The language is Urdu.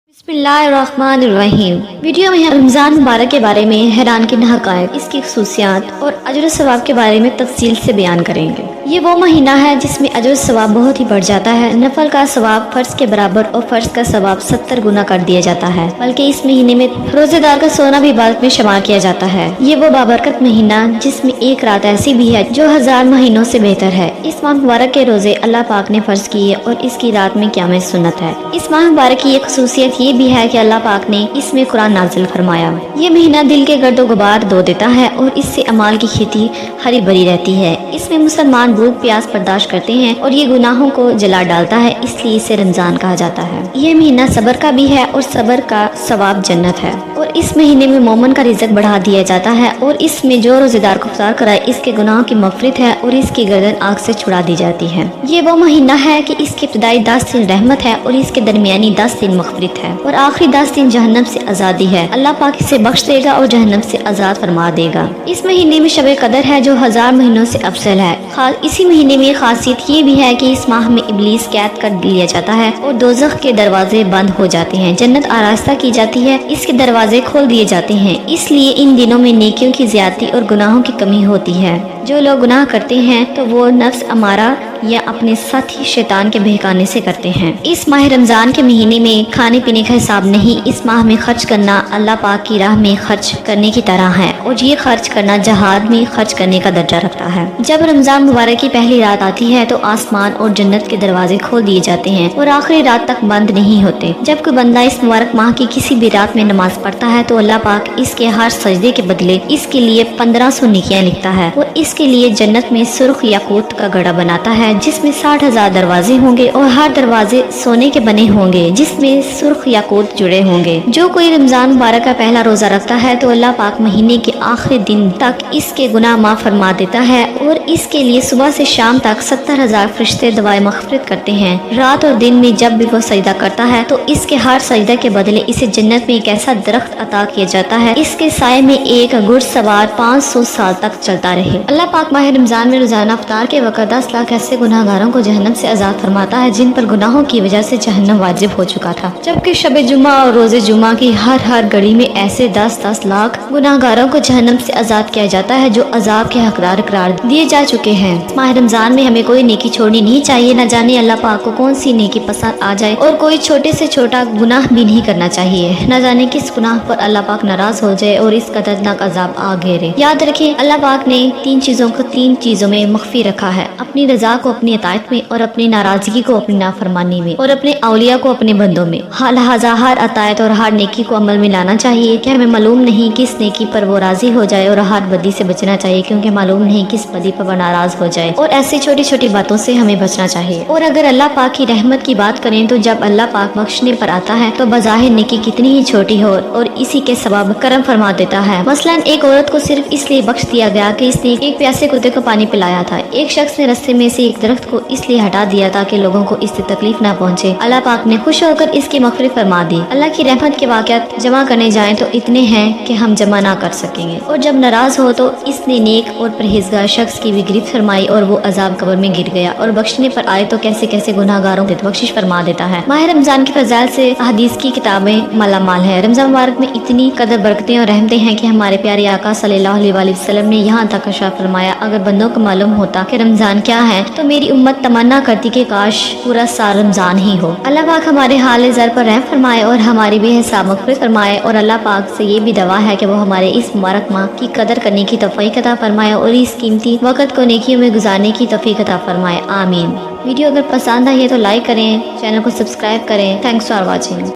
بسم اللہ الرحمن الرحیم۔ ویڈیو میں ہم رمضان مبارک کے بارے میں حیران کن حقائق، اس کی خصوصیات اور اجر و ثواب کے بارے میں تفصیل سے بیان کریں گے۔ یہ وہ مہینہ ہے جس میں اجر و ثواب بہت ہی بڑھ جاتا ہے۔ نفل کا ثواب فرض کے برابر اور فرض کا ثواب 70 گنا کر دیا جاتا ہے، بلکہ اس مہینے میں روزے دار کا سونا بھی عبادت میں شمار کیا جاتا ہے۔ یہ وہ بابرکت مہینہ جس میں ایک رات ایسی بھی ہے جو 1000 مہینوں سے بہتر ہے۔ اس ماہ مبارک کے روزے اللہ پاک نے فرض کیے اور اس کی رات میں قیام سنت ہے۔ اس ماہ مبارک کی ایک خصوصیت یہ بھی ہے کہ اللہ پاک نے اس میں قرآن نازل فرمایا۔ یہ مہینہ دل کے گرد و غبار دھو دیتا ہے اور اس سے اعمال کی کھیتی ہری بھری رہتی ہے۔ اس میں مسلمان بھوک پیاس برداشت کرتے ہیں اور یہ گناہوں کو جلا ڈالتا ہے، اس لیے اسے رمضان کہا جاتا ہے۔ یہ مہینہ صبر کا بھی ہے اور صبر کا ثواب جنت ہے، اور اس مہینے میں مومن کا رزق بڑھا دیا جاتا ہے، اور اس میں جو روزے دار کو افطار کرائے اس کے گناہوں کی مغفرت ہے اور اس کی گردن آگ سے چھڑا دی جاتی ہے۔ یہ وہ مہینہ ہے کہ اس کے ابتدائی 10 دن رحمت ہے اور اس کے درمیانی 10 دن مغفرت ہے، اور آخری 10 دن جہنم سے آزادی ہے۔ اللہ پاک اسے بخش دے گا اور جہنم سے آزاد فرما دے گا۔ اس مہینے میں شب قدر ہے جو 1000 مہینوں سے افضل ہے۔ اسی مہینے میں خاصیت یہ بھی ہے کہ اس ماہ میں ابلیس قید کر لیا جاتا ہے اور دوزخ کے دروازے بند ہو جاتے ہیں، جنت آراستہ کی جاتی ہے، اس کے دروازے کھول دیے جاتے ہیں۔ اس لیے ان دنوں میں نیکیوں کی زیادتی اور گناہوں کی کمی ہوتی ہے۔ جو لوگ گناہ کرتے ہیں تو وہ نفس امارہ یا اپنے ساتھی شیطان کے بہکانے سے کرتے ہیں۔ اس ماہ رمضان کے مہینے میں کھانے پینے کا حساب نہیں، اس ماہ میں خرچ کرنا اللہ پاک کی راہ میں خرچ کرنے کی طرح ہے، اور یہ خرچ کرنا جہاد میں خرچ کرنے کا درجہ رکھتا ہے۔ جب رمضان مبارک کی پہلی رات آتی ہے تو آسمان اور جنت کے دروازے کھول دیے جاتے ہیں اور آخری رات تک بند نہیں ہوتے۔ جب کوئی بندہ اس مبارک ماہ کی کسی بھی رات میں نماز پڑھتا ہے تو اللہ پاک اس کے ہر سجدے کے بدلے اس کے لیے 1500 نیکیاں لکھتا ہے، اور اس کے لیے جنت میں سرخ یاقوت کا گڑھا بناتا ہے جس میں 60,000 دروازے ہوں گے، اور ہر دروازے سونے کے بنے ہوں گے جس میں سرخ یاقوت جڑے ہوں گے۔ جو کوئی رمضان مبارک کا پہلا روزہ رکھتا ہے تو اللہ پاک مہینے کے آخری دن تک اس کے گناہ معاف فرما دیتا ہے، اور اس کے لیے صبح سے شام تک 70,000 فرشتے دعائیں مغفرت کرتے ہیں۔ رات اور دن میں جب بھی وہ سجدہ کرتا ہے تو اس کے ہر سجدہ کے بدلے اسے جنت میں ایک ایسا درخت عطا کیا جاتا ہے اس کے سائے میں ایک گھڑ سوار 500 سال تک چلتا رہے۔ اللہ پاک ماہ رمضان میں روزانہ افطار کے وقت 10 لاکھ ایسے گناہ گاروں کو جہنم سے آزاد فرماتا ہے جن پر گناہوں کی وجہ سے جہنم واجب ہو چکا تھا، جبکہ شب جمعہ اور روز جمعہ کی ہر گھڑی میں ایسے 10 لاکھ گناہ گاروں کو جہنم سے آزاد کیا جاتا ہے جو عذاب کے حقدار قرار دیے جا چکے ہیں۔ ماہ رمضان میں ہمیں کوئی نیکی چھوڑنی نہیں چاہیے، نہ جانے اللہ پاک کو کون سی نیکی پسند آ جائے، اور کوئی چھوٹے سے چھوٹا گناہ بھی نہیں کرنا چاہیے، نہ جانے کس گناہ پر اللہ پاک ناراض ہو جائے اور اس کا دردناک عذاب آ گھیرے۔ یاد رکھیں اللہ پاک نے 3 چیزوں کو 3 چیزوں میں مخفی رکھا ہے: اپنی رضا کو اپنی اطاعت میں، اور اپنی ناراضگی کو اپنی نافرمانی میں، اور اپنے اولیاء کو اپنے بندوں میں۔ لہذا ہر اطاعت اور ہر نیکی کو عمل میں لانا چاہیے کہ ہمیں معلوم نہیں کس نیکی پر وہ راضی ہو جائے، اور ہر بدی سے بچنا چاہیے کیونکہ معلوم نہیں کس بدی پر وہ ناراض ہو جائے، اور ایسی چھوٹی چھوٹی باتوں سے ہمیں بچنا چاہیے۔ اور اگر اللہ پاک کی رحمت کی بات کریں تو جب اللہ پاک بخشنے پر آتا ہے تو بظاہر نیکی کتنی ہی چھوٹی ہو اور اسی کے سبب کرم فرما دیتا ہے۔ مثلا ایک عورت کو صرف اس لیے بخش دیا گیا کہ اس نے ایک پیاسے کتے کو پانی پلایا تھا۔ ایک شخص نے رستے میں سے ایک درخت کو اس لیے ہٹا دیا تاکہ لوگوں کو اس سے تکلیف نہ پہنچے، اللہ پاک نے خوش ہو کر اس کی مغفرت فرما دی۔ اللہ کی رحمت کے واقعات جمع کرنے جائیں تو اتنے ہیں کہ ہم جمع نہ کر سکیں گے، اور جب ناراض ہو تو اس نے نیک اور پرہیزگار شخص کی بھی گرفت فرمائی اور وہ عذاب قبر میں گر گیا، اور بخشنے پر آئے تو کیسے کیسے گناہ گاروں کو بخشش فرما دیتا ہے۔ ماہ رمضان کی فضائل سے حدیث کی کتابیں مالا مال ہے۔ رمضان مبارک میں اتنی قدر برکتیں اور رحمتیں ہیں کہ ہمارے پیارے آقا صلی اللہ علیہ وآلہ وسلم نے یہاں تک ارشاد فرمایا: اگر بندوں کو معلوم ہوتا کہ رمضان کیا ہے تو میری امت تمنا کرتی کہ کاش پورا سال رمضان ہی ہو۔ اللہ پاک ہمارے حال زر پر رحم فرمائے اور ہماری بے حساب مغفرت فرمائے، اور اللہ پاک سے یہ بھی دعا ہے کہ وہ ہمارے اس مبارک ماہ کی قدر کرنے کی توفیق عطا فرمائے اور اس قیمتی وقت کو نیکیوں میں گزارنے کی توفیق عطا فرمائے، آمین۔ ویڈیو اگر پسند آئی ہے تو لائک کریں، چینل کو سبسکرائب کریں۔ Thanks for watching.